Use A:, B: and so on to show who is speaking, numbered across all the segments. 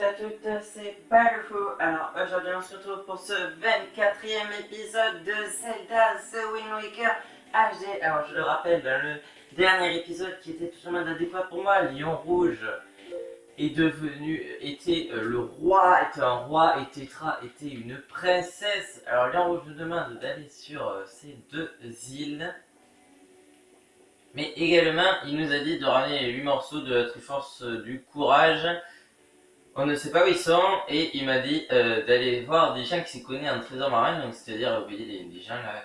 A: à toutes, c'est Balfou. Alors aujourd'hui on se retrouve pour ce 24e épisode de Zelda The Wind Waker HD. Alors je le rappelle, dans le dernier épisode qui était totalement adéquat pour moi, Lion Rouge était le roi, était un roi et Tetra était une princesse. Alors Lion Rouge nous demande d'aller sur ces deux îles. Mais également, il nous a dit de ramener les 8 morceaux de la Triforce du Courage. On ne sait pas où ils sont, et il m'a dit d'aller voir des gens qui s'y connaissent en trésor marin, donc c'est-à-dire vous voyez des gens là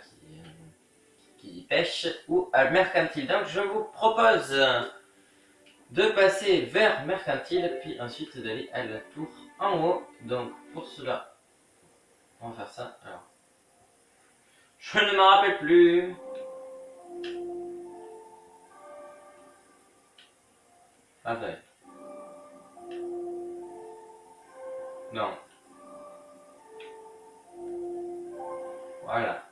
A: qui pêchent, ou à Mercantile. Donc je vous propose de passer vers Mercantile, puis ensuite d'aller à la tour en haut. Donc pour cela, on va faire ça. Alors, je ne m'en rappelle plus. Attendez. Non. Voilà.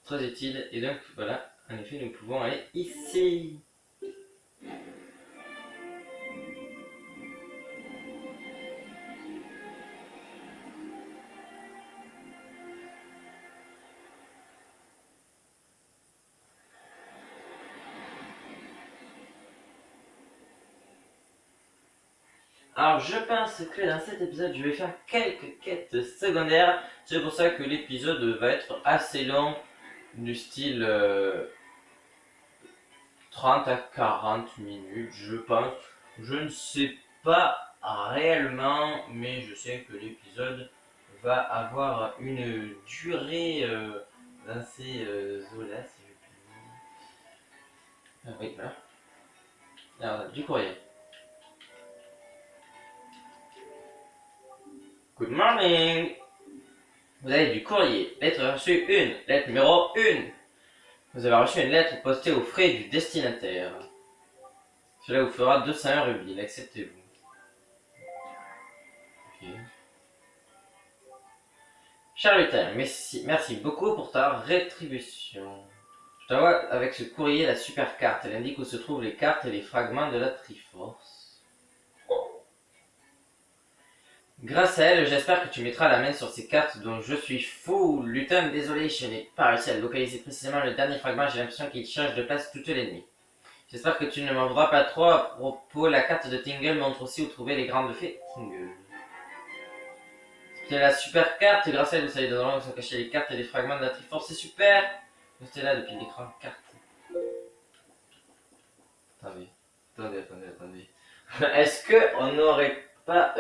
A: Très utile. Et donc voilà, en effet, nous pouvons aller ici. Alors je pense que dans cet épisode je vais faire quelques quêtes secondaires. C'est pour ça que l'épisode va être assez long, du style 30 à 40 minutes je pense. Je ne sais pas réellement, mais je sais que l'épisode va avoir une durée dans ces eaux-là, si je puis dire. Oui, voilà. Alors, du courrier. Good morning! Vous avez du courrier. Lettre reçue 1. Lettre numéro 1. Vous avez reçu une lettre postée aux frais du destinataire. Cela vous fera 201 rubis. L'acceptez-vous? Ok. Cher Lutin, merci beaucoup pour ta rétribution. Je t'envoie avec ce courrier la super carte. Elle indique où se trouvent les cartes et les fragments de la Triforce. Grâce à elle, j'espère que tu mettras la main sur ces cartes dont je suis fou. Lutin, désolé, je n'ai pas réussi à localiser précisément le dernier fragment. J'ai l'impression qu'il change de place toutes les nuits. J'espère que tu ne m'en voudras pas trop. À propos, la carte de Tingle montre aussi où trouver les grandes fées Tingle. C'est la super carte. Grâce à elle, vous savez dans l'endroit où sont cachées les cartes et les fragments de la Triforce. C'est super. Restez là depuis l'écran carte. Attendez. Est-ce qu'on n'aurait pas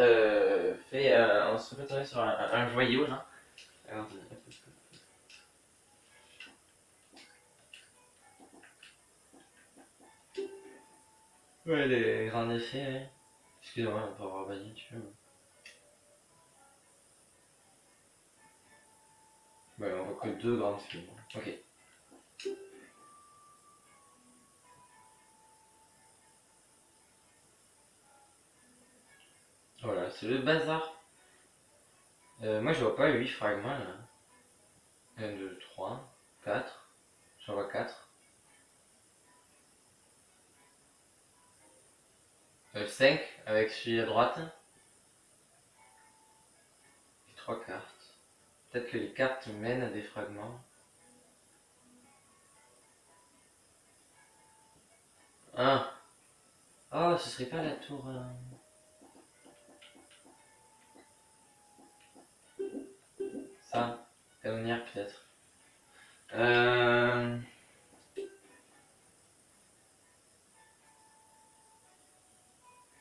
A: fait... on se serait tombé sur un joyau, là. Alors, ouais, les grands effets, ouais. Excusez-moi, on peut avoir banni, tu veux. Ouais, on voit que deux grandes filles. Ok. Voilà, c'est le bazar. Moi, je vois pas 8 fragments, là. 1, 2, 3, 4. J'en vois 4. 5 avec celui à droite. Et 3 cartes. Peut-être que les cartes mènent à des fragments. Ah. Oh, ce serait pas la tour... Ça. Canonnière, peut-être.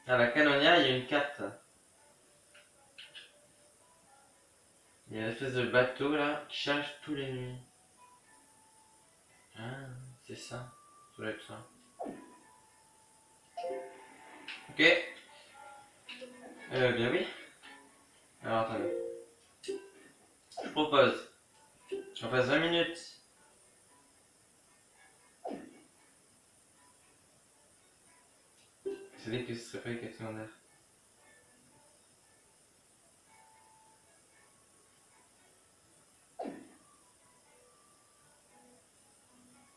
A: À la canonnière, il y a une carte. Il y a une espèce de bateau là qui change tous les nuits. Ah, c'est ça. Ça doit être ça. Ok. Bien oui. Alors attendez. Je propose qu'on fasse 20 minutes. C'est dit que ce serait pas une quête secondaire.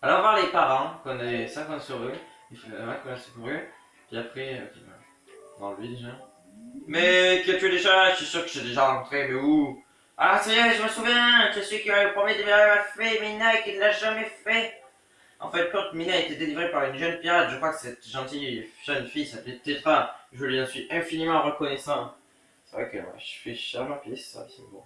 A: Alors voir les parents, qu'on avait 50 sur eux, il faudra qu'on a secouru, puis après, ok, voilà. Dans lui déjà. Mais que tu es déjà? Je suis sûr que j'ai déjà rentré, mais où? Ah, ça y est, je me souviens, c'est celui qui m'avait promis de libérer ma fille, Mina, et qui ne l'a jamais fait. En fait, quand Mina a été délivrée par une jeune pirate, je crois que cette gentille jeune fille s'appelait Tetra. Je lui en suis infiniment reconnaissant. C'est vrai que ouais, je fais cher ma pièce, ça, c'est bon.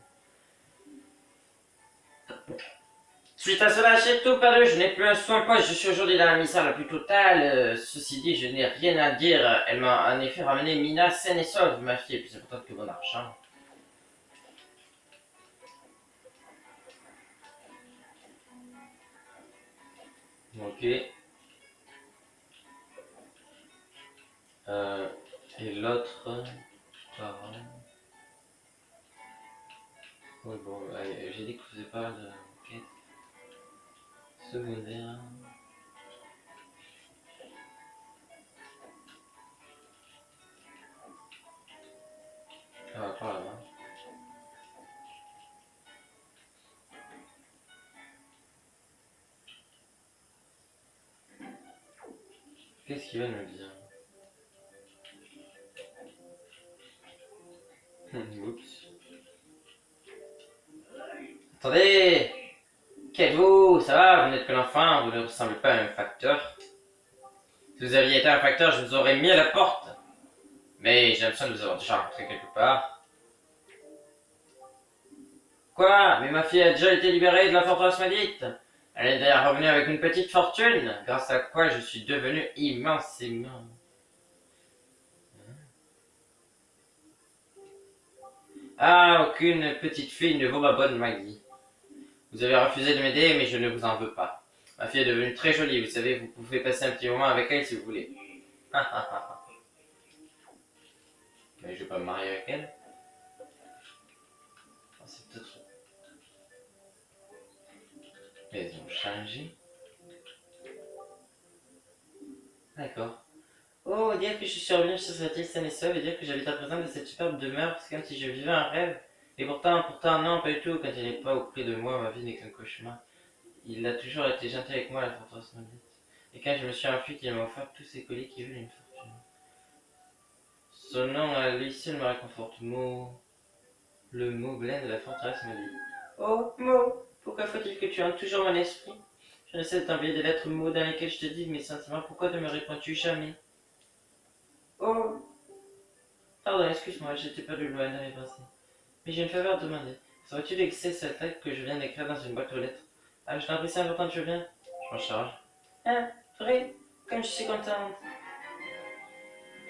A: Suite à cela, j'ai tout perdu, je n'ai plus un soin poche, je suis aujourd'hui dans la misère la plus totale. Ceci dit, je n'ai rien à dire. Elle m'a en effet ramené Mina saine et sauve, ma fille est plus importante que mon argent. Ok. Et l'autre parent. Oui, bon, j'ai dit que je faisais pas de quête secondaire. Ah, par là-bas. Qu'est-ce qu'il va nous dire? Oups. Attendez! Qu'êtes-vous? Ça va? Vous n'êtes que l'enfant, vous ne ressemblez pas à un facteur. Si vous aviez été un facteur, je vous aurais mis à la porte. Mais j'ai l'impression de vous avoir déjà rencontré quelque part. Quoi? Mais ma fille a déjà été libérée de la forteresse maudite. Elle est d'ailleurs revenue avec une petite fortune, grâce à quoi je suis devenu immensément. Ah, aucune petite fille ne vaut ma bonne Maggie. Vous avez refusé de m'aider, mais je ne vous en veux pas. Ma fille est devenue très jolie, vous savez, vous pouvez passer un petit moment avec elle si vous voulez. Mais je vais pas me marier avec elle. Oh, c'est peut-être... Mais elles ont changé. D'accord. Oh, dire que je suis revenu sur cette île saine et sauve et dire que j'habite à présent dans cette superbe demeure, c'est comme si je vivais un rêve. Et pourtant, non, pas du tout. Quand il n'est pas auprès de moi, ma vie n'est qu'un cauchemar. Il a toujours été gentil avec moi à la forteresse maudite. Et quand je me suis enfui, il m'a offert tous ces colis qui veulent une fortune. Son nom à lui seul me réconforte. Le mot Glen de la forteresse maudite. Oh, Mo, pourquoi faut-il que tu hantes toujours mon esprit? Je essaie de t'envoyer des lettres mots dans lesquelles je te dis mes sentiments. Pourquoi ne me réponds-tu jamais? Oh, pardon, excuse-moi, j'étais perdu loin dans mes pensées. Mais j'ai une faveur à te demander. Saurais-tu laisser cette lettre que je viens d'écrire dans une boîte aux lettres? Ah, je t'en prie, c'est important, tu viens? Je m'en charge. Ah, vrai? Comme je suis contente.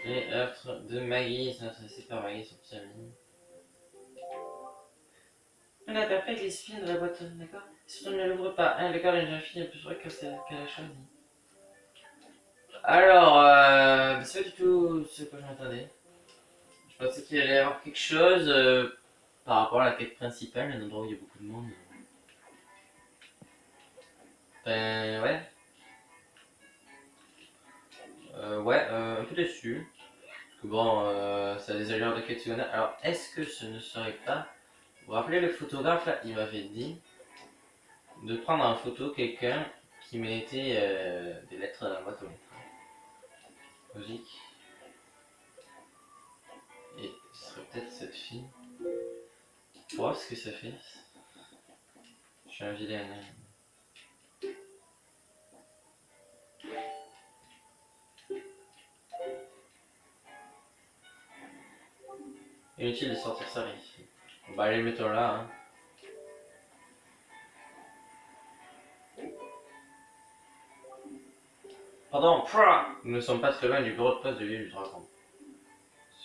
A: Les lettres de Maggie, c'est intéressé par Maggie, son petit ami. Voilà, puis après, glisse fine de la boîte, d'accord? Surtout ne l'ouvre pas, hein, le corps d'une jeune fille est plus vrai que celle qu'elle a choisi. Alors, c'est pas du tout ce que je m'attendais. Je pensais qu'il allait y avoir quelque chose par rapport à la quête principale, un endroit où il y a beaucoup de monde. Ben ouais. Ouais, un peu déçu. Parce que bon, ça a des allures de quête secondaire. Alors, est-ce que ce ne serait pas... Vous vous rappelez le photographe là, il m'avait dit de prendre en photo quelqu'un qui mettait des lettres dans la boîte aux lettres. Logique. Et ce serait peut-être cette fille. Pour voir ce que ça fait. Je suis un vilain. Inutile de sortir ça ici. On va aller mettons là. Hein. Pardon, nous ne sommes pas très loin du bureau de poste de l'île du dragon.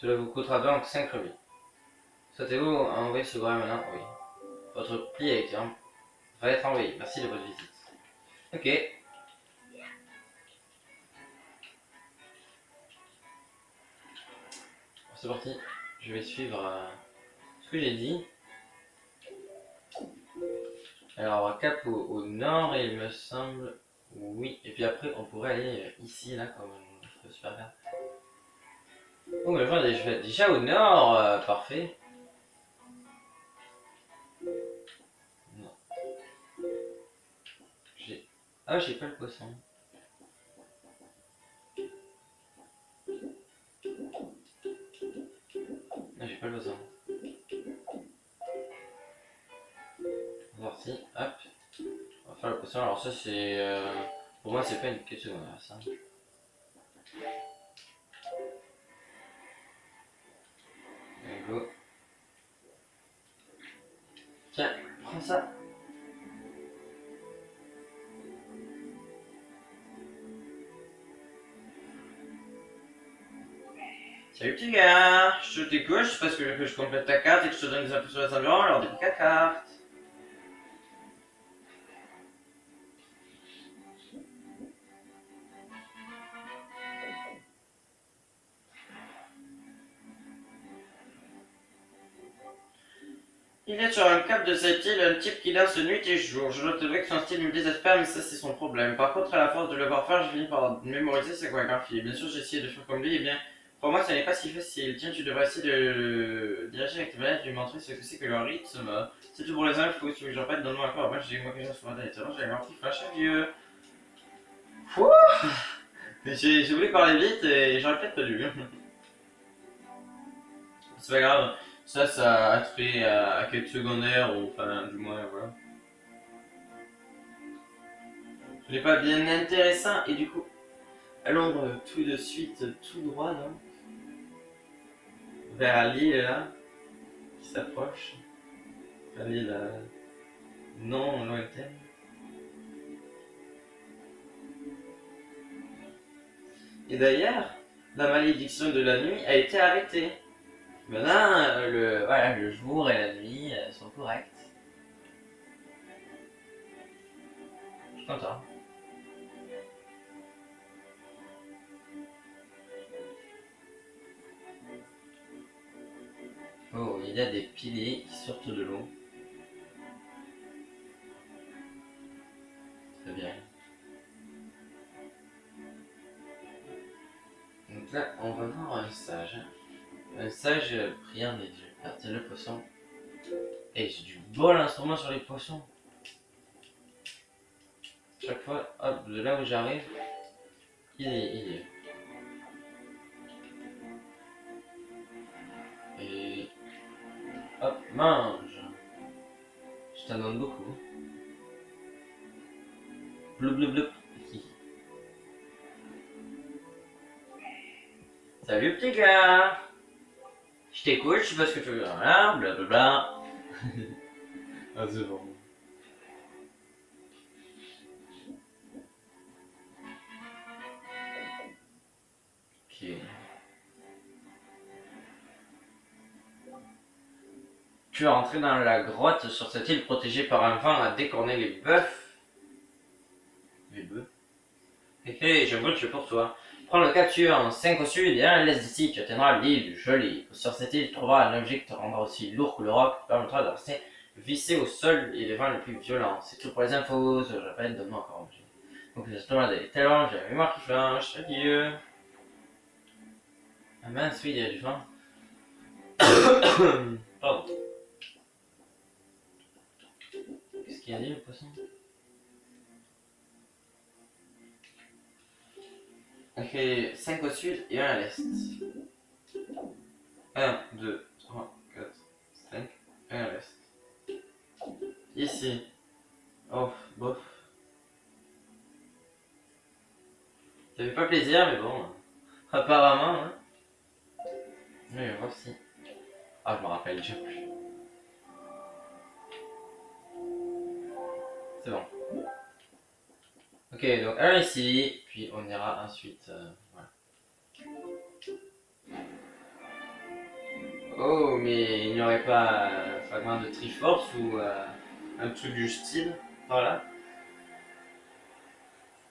A: Cela vous coûtera donc 5 rubis. Souhaitez-vous envoyer ce courrier maintenant? Oui. Votre pli va être envoyé. Merci de votre visite. Ok. C'est parti. Je vais suivre ce que j'ai dit. Alors, cap au nord, il me semble. Oui. Et puis après, on pourrait aller ici, là, comme je peux super bien. Oh, mais je vais déjà au nord. Parfait. Non. Ah, j'ai pas le poisson. Ah, j'ai pas le besoin. Sorti, hop. On va faire le poisson. Alors ça c'est... pour moi c'est pas une quête secondaire ça. Allez, go. Tiens, prends ça. Salut petit gars, je te décoche parce que je complète ta carte et que je te donne des infos sur les environs, alors débloque ta carte. Il est sur un cap de cette île, un type qui lance nuit et jour. Je dois t'avouer que son style me désespère, mais ça c'est son problème. Par contre, à la force de le voir faire, je finis par mémoriser sa chorégraphie. Bien sûr, j'ai essayé de faire comme lui, et bien, pour moi, ce n'est pas si facile. Tiens, tu devrais essayer de le diriger avec tes manettes, lui montrer ce que c'est que le rythme. C'est tout pour les infos, si tu veux que j'en pète, donne-moi encore. Moi, j'ai moi que j'ai sur ma tête. J'ai un petit flash vieux. Fouh. J'ai voulu parler vite et j'aurais peut-être pas dû. C'est pas grave. Ça a trait à quelques secondaires, ou enfin, du moins, voilà. Ce n'est pas bien intéressant, et du coup, allons tout de suite, tout droit, donc, vers l'île, là, qui s'approche. Vers l'île non lointaine. Et d'ailleurs, la malédiction de la nuit a été arrêtée. Maintenant, voilà, le jour et la nuit sont corrects. Je suis content. Oh, il y a des piliers qui sortent de l'eau. Très bien. Donc là, on va voir un sage. Un sage priant des dieux. Ah, tiens, le poisson. Et j'ai du bol en ce moment sur les poissons. Chaque fois, hop, de là où j'arrive, il est. Et hop, mange. Je t'en donne beaucoup. Bloup bloup bloup. Salut petit gars. Je t'écoute, je sais pas ce que tu veux. Voilà, blablabla. Ah, c'est bon. Ok. Tu es rentré dans la grotte sur cette île protégée par un vent à décorner les bœufs. Les bœufs. Hé, j'ai un bon jeu pour toi. Prends le cap suivant, 5 au sud et 1 à l'est d'ici, tu atteindras l'île Jolie. Sur cette île, tu trouveras un objet qui te rendra aussi lourd que le roc, qui permettra de rester vissé au sol et les vents les plus violents. C'est tout pour les infos, je répète, donne-moi encore un objet. Donc justement, des talents, j'ai la mémoire qui flanche, adieu. Ah mince, oui, il y a du vent. Pardon. Qu'est-ce qu'il a dit le poisson? Ok, 5 au sud et 1 à l'est. 1, 2, 3, 4, 5, 1 à l'est. Ici. Oh, bof. Ça fait pas plaisir, mais bon. Apparemment, hein. Oui, on va voir si. Ah, je me rappelle déjà plus. C'est bon. Ok, donc un ici, puis on ira ensuite. Voilà. Oh, mais il n'y aurait pas un fragment de Triforce ou un truc du style par là?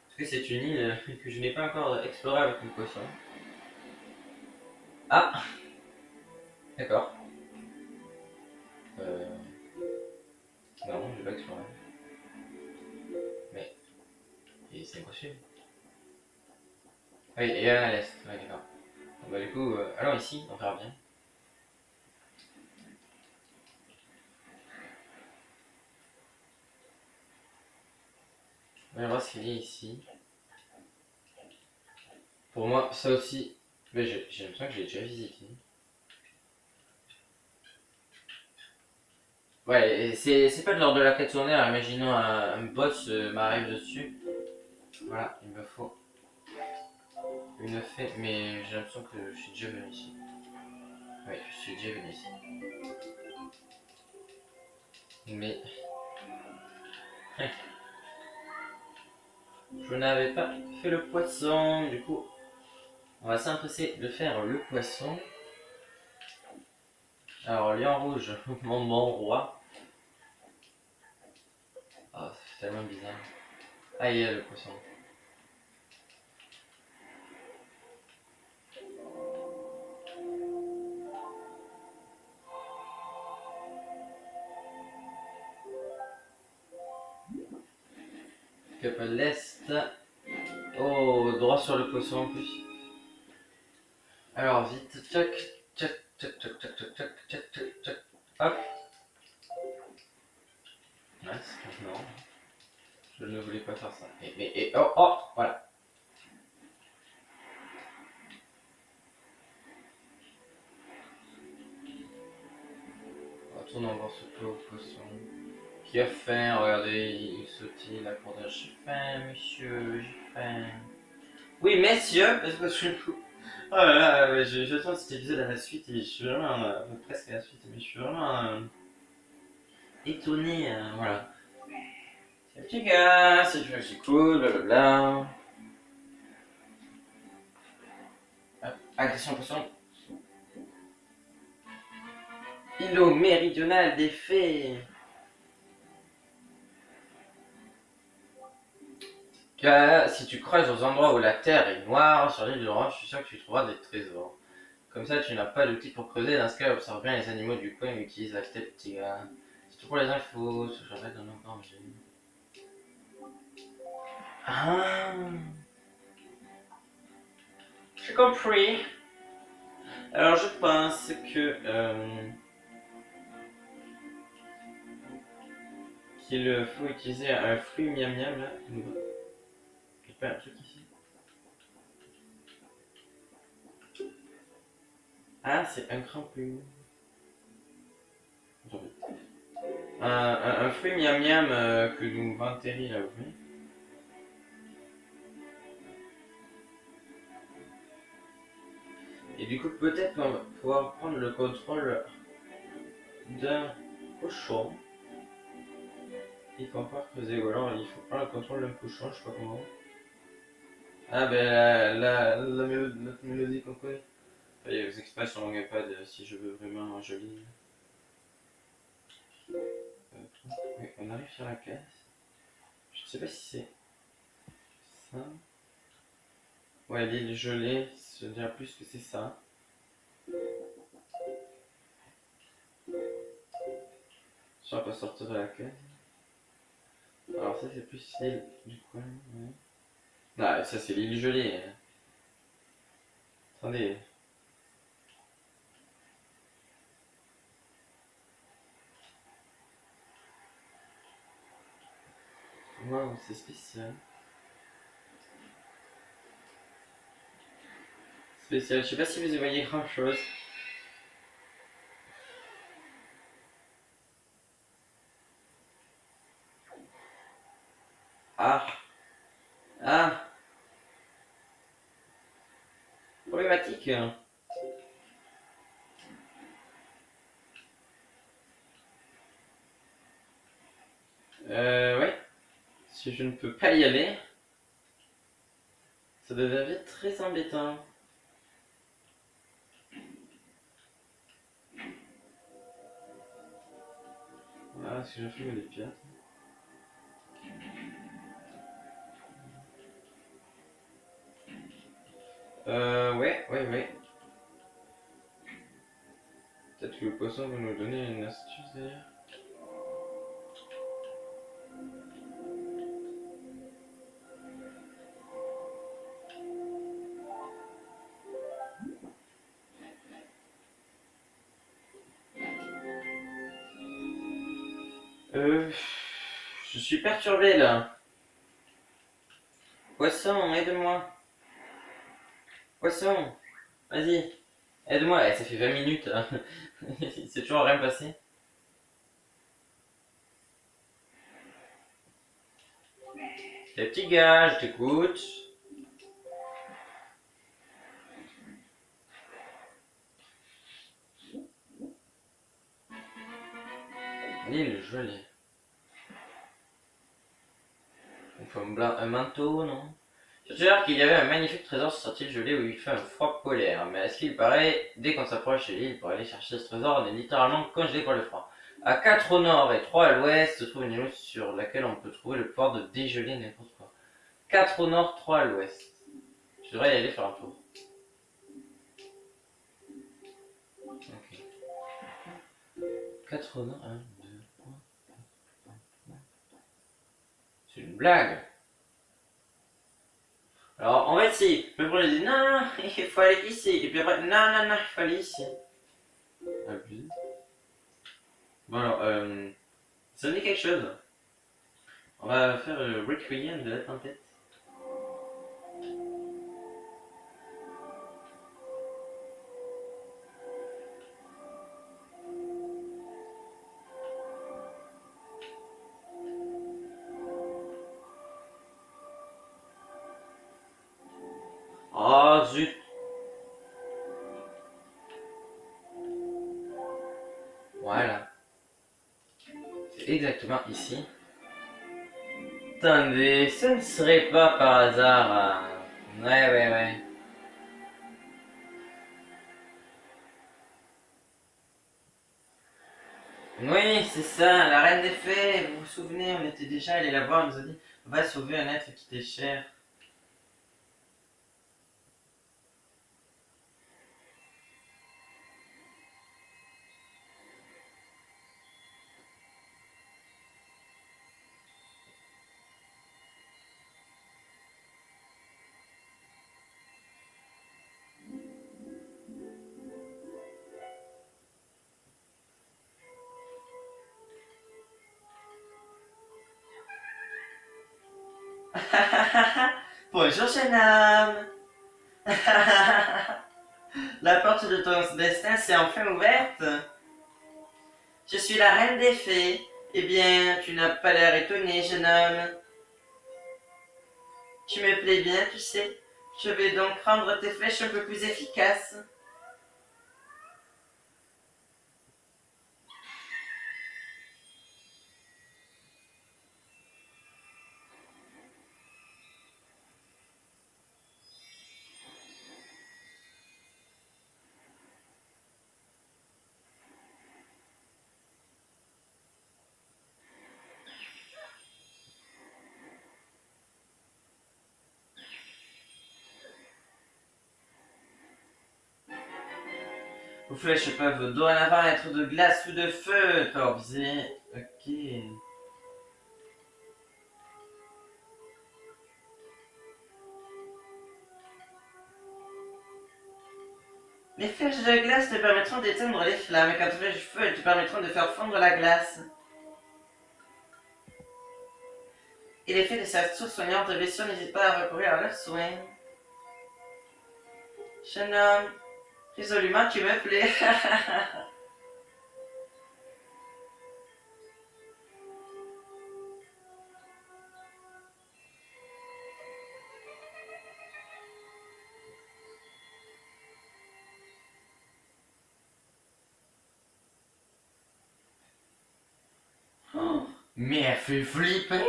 A: Parce que c'est une île que je n'ai pas encore explorée avec mon poisson. Ah, d'accord. Non, je vais pas explorer. Mais, et c'est impossible. Oui, et un à l'est, ouais, d'accord. Bon, bah, du coup, allons ici, on verra bien. On va voir ce qu'il y a ici. Pour moi, ça aussi, mais j'ai l'impression que j'ai déjà visité. Ouais, et c'est pas lors de la quête tournaire, imaginons un boss m'arrive dessus. Voilà, il me faut une fée, mais j'ai l'impression que je suis déjà venu ici. Oui, je suis déjà venu ici. Mais je n'avais pas fait le poisson, du coup, on va s'empresser de faire le poisson. Alors, lion rouge, mon bon roi. Ah, c'est tellement bizarre. Ah, il y a le poisson. Cap à l'est. Oh, droit sur le poisson en plus. Alors, vite, tchac, tchac, tchac, tchac, tchac, tchac, tchac, tchac, tchac, tchac. Hop. Nice, non. Je ne voulais pas faire ça. Et oh, oh, voilà. Retournons voir ce pauvre poisson. Qui a faim, regardez, il sautille la corde. J'ai faim, monsieur, j'ai faim. Oui, messieurs, parce que je suis fou. Oh là là, je sens cet épisode à la suite et je suis vraiment, presque à la suite, mais je suis vraiment étonné, voilà. C'est un petit gars, c'est cool, blablabla. Agression poisson. Îlot méridional des fées. Car si tu creuses aux endroits où la terre est noire, sur l'île de l'Orange, je suis sûr que tu trouveras des trésors. Comme ça, tu n'as pas d'outils pour creuser. Dans ce cas, observe bien les animaux du coin et utilise la tête, petit gars. C'est tout pour les infos. Je reste dans nos dangers. Ah, j'ai compris. Alors, je pense que qu'il faut utiliser un fruit miam miam là. Il n'y a pas un truc ici. Ah, c'est un cran plus. Un fruit miam miam que nous vend Terry là, vous voyez. Et du coup, peut-être qu'on va pouvoir prendre le contrôle d'un cochon. Il faut pas creuser, ou alors il faut prendre le contrôle d'un cochon, je sais pas comment. Ah ben la mélodie qu'on connaît. Il y a les expressions sur mon gamepad si je veux vraiment un joli. Oui, on arrive sur la caisse. Je sais pas si c'est ça. Ouais, l'île gelée, je dirais plus que c'est ça. Je vais pas sortir de la caisse. Alors ça c'est plus l'île du coin. Ouais. Non, ça c'est l'île gelée. Attendez. Waouh, c'est spécial. Spécial, je sais pas si vous y voyez grand chose. Ah, ah, problématique. Ouais. Si je ne peux pas y aller, ça devient vite très embêtant. Voilà, si je fume des pirates. Ouais. Peut-être que le poisson va nous donner une astuce d'ailleurs. Euh, je suis perturbé là. Poisson, aide-moi. Poisson, vas-y, aide-moi. Eh, ça fait 20 minutes. Hein. C'est toujours rien passé. Les petits gars, je t'écoute. L'île jolie. Il faut un manteau, non? Je te qu'il y avait un magnifique trésor sur cette île gelée où il fait un froid polaire. Mais à ce qu'il paraît, dès qu'on s'approche de l'île pour aller chercher ce trésor, on est littéralement congelé par le froid. À 4 au nord et 3 à l'ouest se trouve une île sur laquelle on peut trouver le pouvoir de dégeler n'importe quoi. 4 au nord, 3 à l'ouest. Je devrais y aller faire un tour. Ok. 4 au nord, 1, 2, 3. C'est une blague. Alors, en fait, si. Le premier dit non, non, il faut aller ici. Et puis après, non, non, non, il faut aller ici. Abusé. Bon, alors, ça me dit quelque chose. On va faire Requiem de la tempête. Oh zut. Voilà. C'est exactement ici. Attendez, ce ne serait pas par hasard. Ouais. Oui, c'est ça, la reine des fées. Vous vous souvenez, on était déjà allé la voir, on nous a dit va sauver un être qui t'est cher. Bonjour, jeune homme. La porte de ton destin s'est enfin ouverte. Je suis la reine des fées. Eh bien, tu n'as pas l'air étonné, jeune homme. Tu me plais bien, tu sais. Je vais donc rendre tes flèches un peu plus efficaces. Vos flèches peuvent dorénavant être de glace ou de feu, Corbier. Ok. Les flèches de glace te permettront d'éteindre les flammes, et quant aux flèches de feu, elles te permettront de faire fondre la glace. Et l'effet de cette source soignante de blessure, n'hésite pas à recourir à leurs soins. Jeune homme, résolument, tu me plais. Oh, mais elle fait flipper.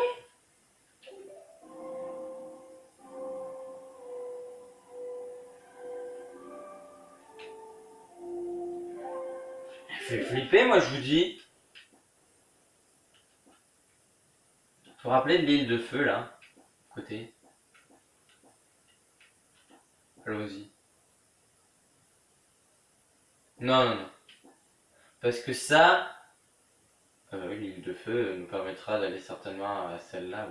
A: Elle fait flipper, moi je vous dis. Vous vous rappelez de l'île de feu là, côté. Allons-y. Non. Parce que ça, oui, l'île de feu nous permettra d'aller certainement à celle-là.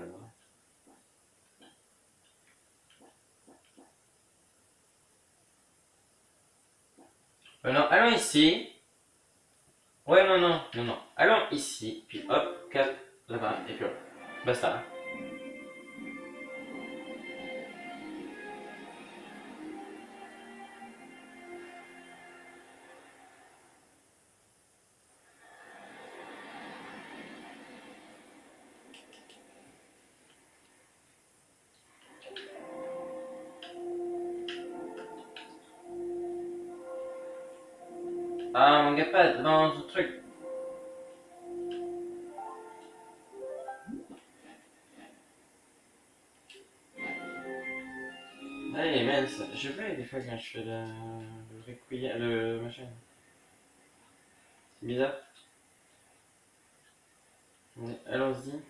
A: Là. Non, allons ici. Ouais, non. Allons ici, puis hop, cap, là-bas, et puis hop. Basta. Ah, mon gars, pas dans ce truc. Allez, mince, je vais des fois quand je fais le requiem, le machin. C'est bizarre. Ouais, allons-y.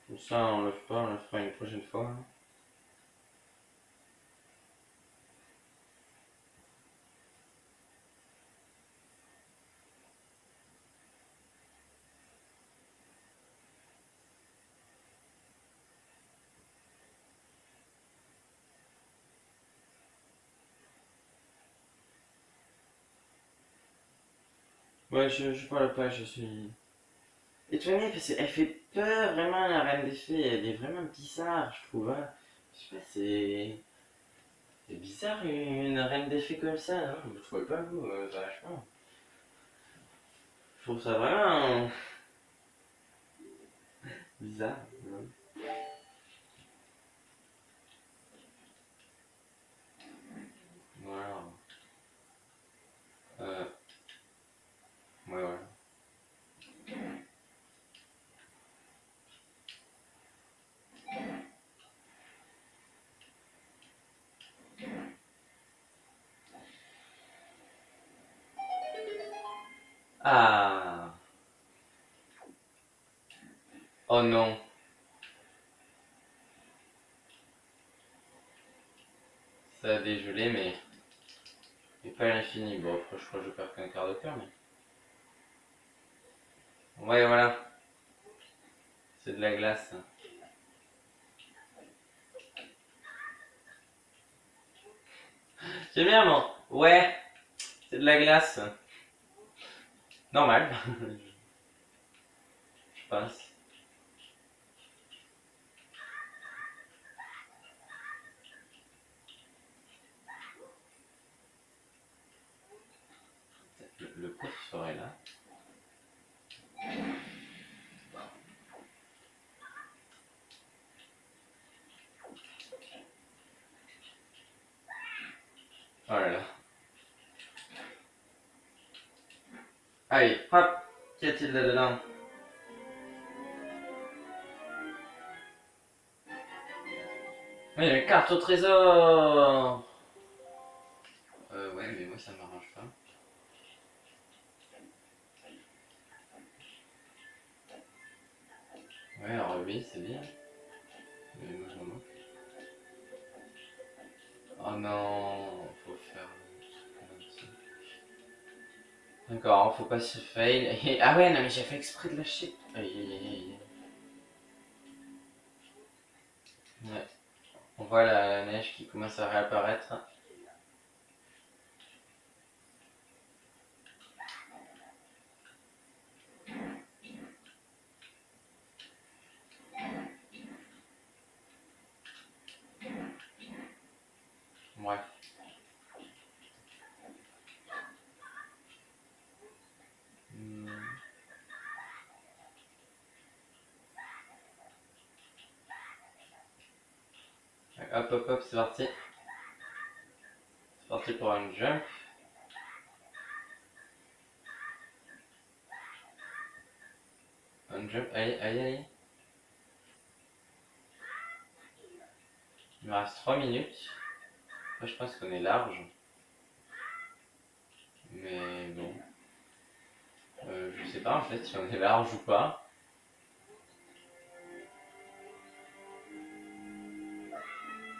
A: Comme ça, on le fait pas, on le fera une prochaine fois. Ouais, je parle pas, je suis étonné parce qu'elle fait peur vraiment la reine des fées, elle est vraiment bizarre, je trouve. Hein. Je sais pas, c'est bizarre une reine des fées comme ça, non? Vous trouvez pas vous, vachement. Je trouve ça vraiment bizarre. Non. Voilà. Euh, ouais, voilà. Ah, oh non, ça a dégelé, mais pas à l'infini. Bon, après, je crois que je perds qu'un quart de cœur, mais. Ouais, voilà, c'est de la glace. J'aime bien, bon. Ouais, c'est de la glace. Normal, je pense. Le prof serait là. Oh là là. Allez, hop, qu'y a-t-il là-dedans? Oui, une carte au trésor. Ouais, mais moi ça m'arrange pas. Ouais, alors oui, c'est bien. Mais moi je m'en moque. Oh non, faut faire comme ça. D'accord, faut pas se fail. Ah ouais, non mais j'ai fait exprès de lâcher. Aïe aïe aïe aïe. Ouais, on voit la neige qui commence à réapparaître. Ouais. Hmm. Hop hop hop, c'est parti. C'est parti pour un jump. Un jump, allez, allez, allez. Il me reste 3 minutes. Moi je pense qu'on est large. Mais bon. Je sais pas en fait si on est large ou pas.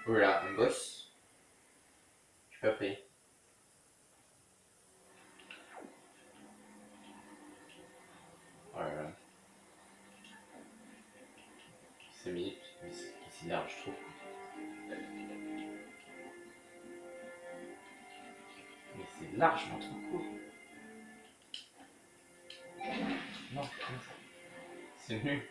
A: Voilà, un boss. Je suis pas pris. Oh là là. 5 minutes, mais c'est large, je trouve. Mais c'est largement trop court. Non, c'est nul.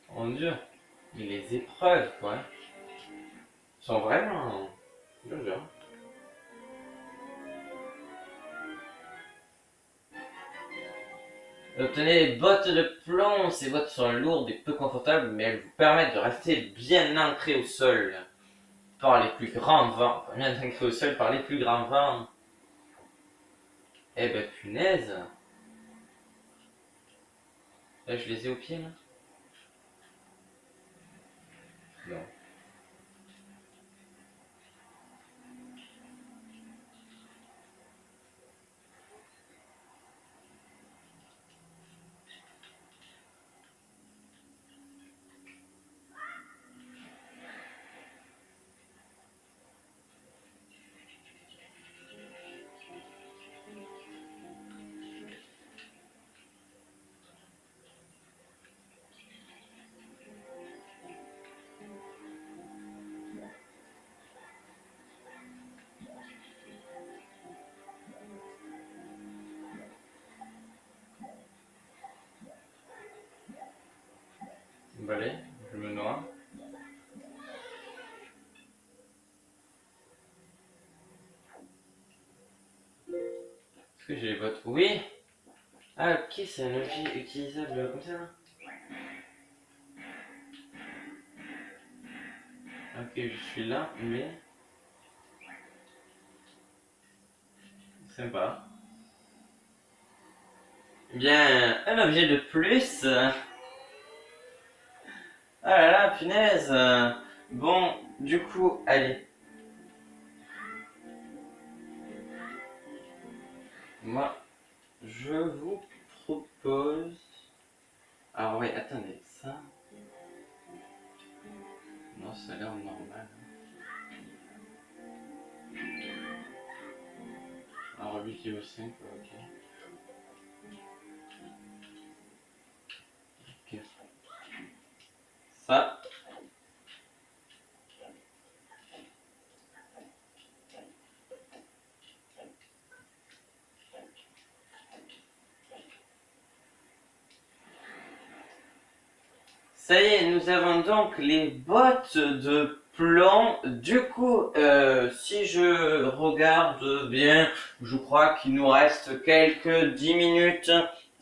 A: Mon dieu. Mais les épreuves, quoi, sont vraiment dures. Obtenez des bottes de plomb. Ces bottes sont lourdes et peu confortables, mais elles vous permettent de rester bien ancré au sol par les plus grands vents. Bien ancré au sol par les plus grands vents. Eh ben punaise. Là je les ai au pied là. Non. Bon, allez, je me noie. Est-ce que j'ai les bottes? Oui. Ah ok, c'est un objet utilisable comme ça là. Ok, je suis là, mais... Sympa. Eh bien, un objet de plus. Ah là là, punaise. Bon, du coup, allez. Moi, je vous propose... Alors oui, attendez, ça... Non, ça a l'air normal. Alors 8 et 5, ok. Ok. Ça... Ça y est, nous avons donc les bottes de plomb. Du coup, si je regarde bien, je crois qu'il nous reste quelques 10 minutes.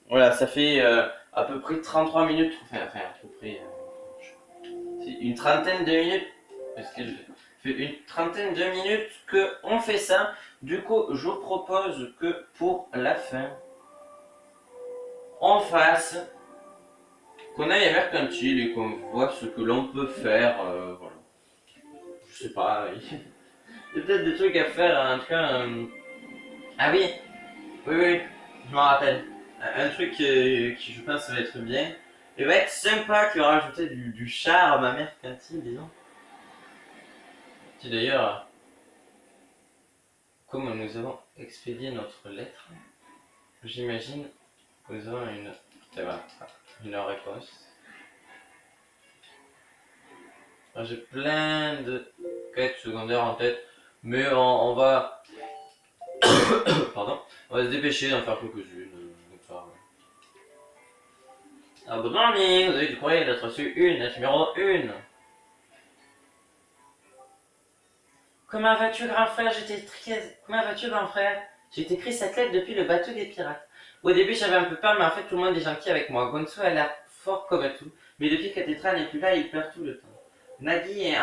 A: Voilà, ça fait à peu près 33 minutes. Enfin à peu près... c'est une trentaine de minutes. Est-ce que je fais une trentaine de minutes que on fait ça. Du coup, je vous propose que pour la fin, on fasse qu'on aille à Mercantile et qu'on voit ce que l'on peut faire. Voilà. Je sais pas. Il y a peut-être des trucs à faire. En tout cas. Ah oui, oui, je m'en rappelle. Un truc qui je pense va être bien. Il va être sympa qui aura rajouté du charme à Mercantile, disons. Qui d'ailleurs, comme nous avons expédié notre lettre, j'imagine que nous avons une réponse. J'ai plein de quêtes secondaires en tête, mais on va... Pardon. On va se dépêcher d'en faire quelques-unes. Comme ça. Ah, good morning, vous avez du courrier d'être reçu une, lettre numéro 1. Comment vas-tu, grand frère? Comment vas-tu, grand frère? J'ai écrit cette lettre depuis le bateau des pirates. Au début, j'avais un peu peur, mais en fait, tout le monde est gentil avec moi. Gonzo a l'air fort comme tout, mais depuis que Tetra n'est plus là, il pleure tout le temps. Nagui est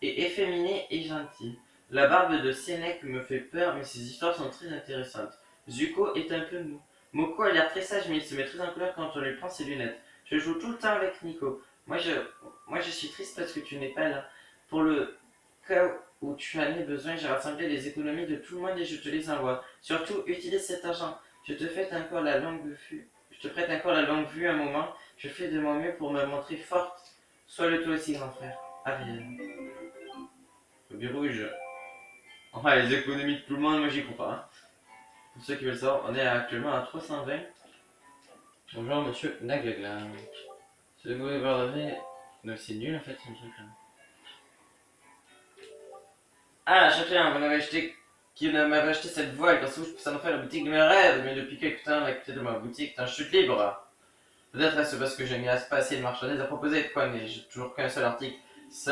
A: efféminé et gentil. La barbe de Sénèque me fait peur, mais ses histoires sont très intéressantes. Zuko est un peu mou. Moko a l'air très sage, mais il se met très en colère quand on lui prend ses lunettes. Je joue tout le temps avec Nico. Moi, je suis triste parce que tu n'es pas là. Pour le cas où tu en as besoin, j'ai rassemblé les économies de tout le monde et je te les envoie. Surtout, utilise cet argent. Je te prête encore la longue vue un moment. Je fais de mon mieux pour me montrer forte. Sois-le toi aussi, grand frère. Ariel. Le rouge. Enfin, les économies de tout le monde, moi j'y crois pas. Hein. Pour ceux qui veulent savoir, on est actuellement à 320. Bonjour, monsieur Nagagla. Si vous voulez pardonner. Non, c'est nul en fait, ce truc là. Ah, chacun, qui m'avait acheté cette voile parce que je ça me fait la boutique de mes rêves, mais depuis quelques temps, la qualité de ma boutique est en chute libre. Peut-être est-ce parce que je n'ai pas assez de marchandises à proposer, quoi, mais j'ai toujours qu'un seul article. Si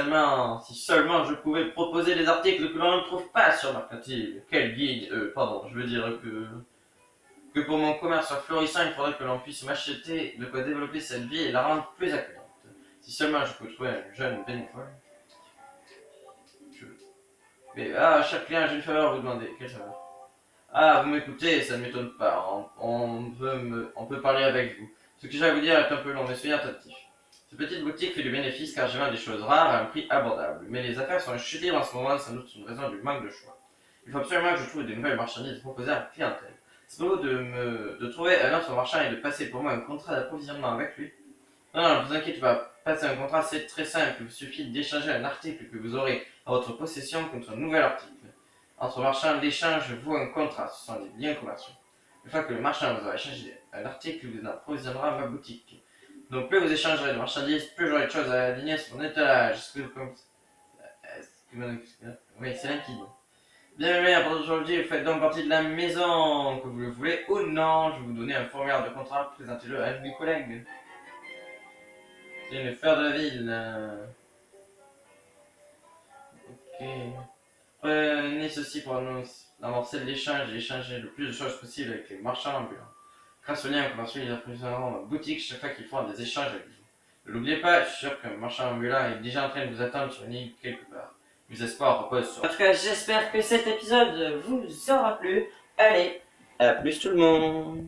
A: seulement je pouvais proposer des articles que l'on ne trouve pas sur Mercantile. Quel guide, pardon, je veux dire que... que pour mon commerce soit florissant, il faudrait que l'on puisse m'acheter de quoi développer cette vie et la rendre plus accueillante. Si seulement je peux trouver un jeune bénévole. Mais chaque client, j'ai une faveur à vous demander. Quelle faveur? Ah, vous m'écoutez, ça ne m'étonne pas. On peut parler avec vous. Ce que j'ai à vous dire est un peu long, mais soyez attentifs. Cette petite boutique fait du bénéfice car je vends des choses rares à un prix abordable. Mais les affaires sont chutées en ce moment, sans doute une raison du manque de choix. Il faut absolument que je trouve de nouvelles marchandises proposées à la clientèle. C'est pour vous de trouver un autre marchand et de passer pour moi un contrat d'approvisionnement avec lui. Non, ne vous inquiétez pas. Passer un contrat, c'est très simple. Il vous suffit d'échanger un article que vous aurez à votre possession contre un nouvel article. Entre marchands, l'échange vaut un contrat. Ce sont des biens commerciaux. Une fois que le marchand vous aura échangé un article, vous approvisionnera ma boutique. Donc plus vous échangerez de marchandises, plus j'aurai de choses à aligner sur mon étalage. Oui, c'est limpide. Bien aimé, à partir d'aujourd'hui, vous faites donc partie de la maison, que vous le voulez ou non. Je vais vous donner un formulaire de contrat, présentez-le à mes collègues. C'est une fleur de la ville. Ok. Prenez ceci pour amorcer l'échange et échanger le plus de choses possible avec les marchands ambulants. Grâce au lien commercial, ils approvisionneront ma boutique chaque fois qu'ils feront des échanges avec vous. Ne l'oubliez pas, je suis sûr qu'un marchand ambulant est déjà en train de vous attendre sur une île quelque part. Mes espoirs reposent sur... En tout cas, j'espère que cet épisode vous aura plu. Allez, à plus tout le monde!